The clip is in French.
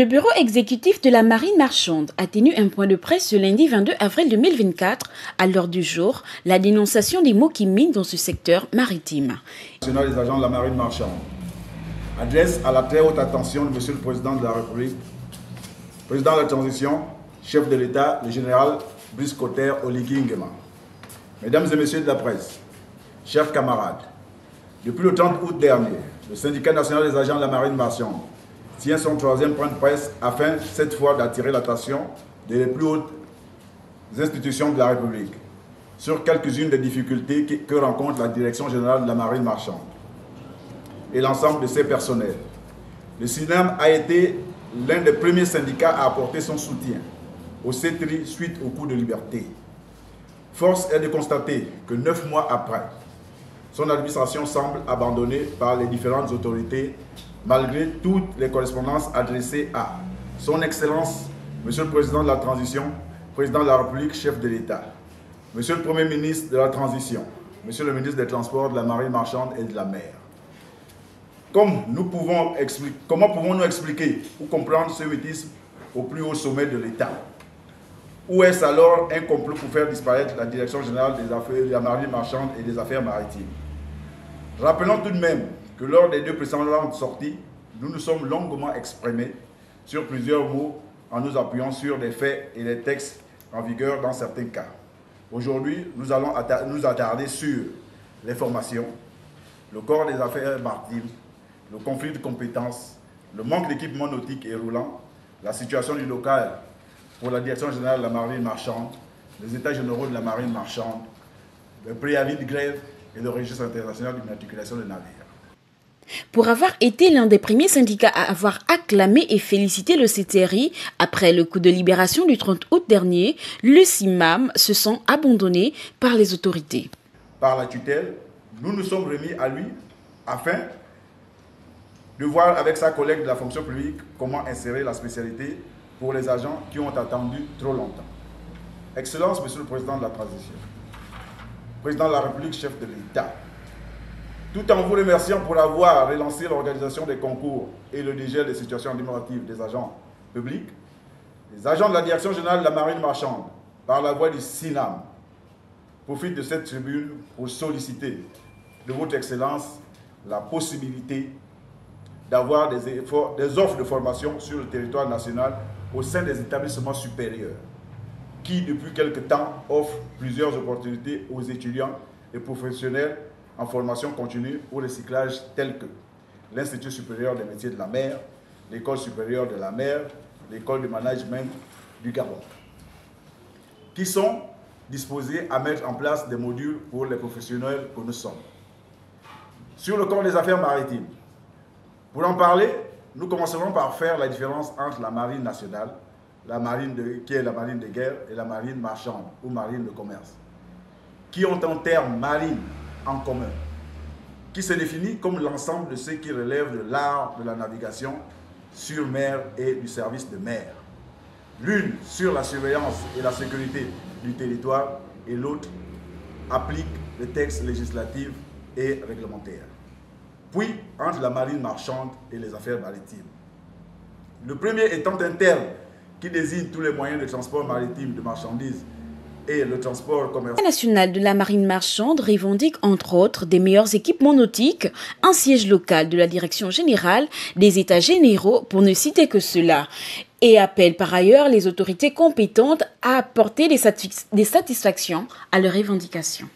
Le bureau exécutif de la marine marchande a tenu un point de presse ce lundi 22 avril 2024. À l'heure du jour, la dénonciation des maux qui minent dans ce secteur maritime. National des agents de la marine marchande adresse à la très haute attention de Monsieur le Président de la République, Président de la Transition, chef de l'État, le général Brice Cotter Oligui Nguema. Mesdames et Messieurs de la presse, chers camarades, depuis le 30 août dernier, le syndicat national des agents de la marine marchande tient son troisième point de presse afin, cette fois, d'attirer l'attention des plus hautes institutions de la République sur quelques-unes des difficultés que rencontre la Direction générale de la marine marchande et l'ensemble de ses personnels. Le SINAM a été l'un des premiers syndicats à apporter son soutien au CETRI suite au coup de liberté. Force est de constater que 9 mois après, son administration semble abandonnée par les différentes autorités malgré toutes les correspondances adressées à Son Excellence, Monsieur le Président de la Transition, Président de la République, chef de l'État, Monsieur le Premier ministre de la Transition, Monsieur le ministre des Transports, de la Marine marchande et de la mer. Comment pouvons-nous expliquer ou comprendre ce mutisme au plus haut sommet de l'État? Ou est-ce alors un complot pour faire disparaître la Direction générale des affaires de la marine marchande et des affaires maritimes? Rappelons tout de même que lors des deux précédentes sorties, nous nous sommes longuement exprimés sur plusieurs mots en nous appuyant sur des faits et des textes en vigueur dans certains cas. Aujourd'hui, nous allons nous attarder sur les formations, le corps des affaires maritimes, le conflit de compétences, le manque d'équipement nautique et roulant, la situation du local pour la Direction générale de la marine marchande, les états généraux de la marine marchande, le préavis de grève et le registre international d'immatriculation des navires. Pour avoir été l'un des premiers syndicats à avoir acclamé et félicité le CETRI après le coup de libération du 30 août dernier, le SIMAM se sent abandonné par les autorités. Par la tutelle, nous nous sommes remis à lui afin de voir avec sa collègue de la fonction publique comment insérer la spécialité pour les agents qui ont attendu trop longtemps. Excellence, Monsieur le Président de la Transition, Président de la République, chef de l'État, tout en vous remerciant pour avoir relancé l'organisation des concours et le dégel des situations administratives des agents publics, les agents de la Direction générale de la marine marchande, par la voix du SINAM, profitent de cette tribune pour solliciter de votre Excellence la possibilité d'avoir des offres de formation sur le territoire national au sein des établissements supérieurs qui, depuis quelque temps, offrent plusieurs opportunités aux étudiants et professionnels en formation continue au recyclage tels que l'Institut supérieur des métiers de la mer, l'École supérieure de la mer, l'École de management du Gabon, qui sont disposés à mettre en place des modules pour les professionnels que nous sommes. Sur le corps des affaires maritimes, pour en parler, nous commencerons par faire la différence entre la marine nationale, qui est la marine de guerre, et la marine marchande ou marine de commerce, qui ont un terme marine en commun, qui se définit comme l'ensemble de ce qui relève de l'art de la navigation sur mer et du service de mer. L'une sur la surveillance et la sécurité du territoire et l'autre applique les textes législatifs et réglementaires. Puis, entre la marine marchande et les affaires maritimes. Le premier étant un terme qui désigne tous les moyens de transport maritime de marchandises et le transport commercial. Le national de la marine marchande revendique entre autres des meilleurs équipements nautiques, un siège local de la Direction générale, des états généraux pour ne citer que cela, et appelle par ailleurs les autorités compétentes à apporter des satisfactions à leurs revendications.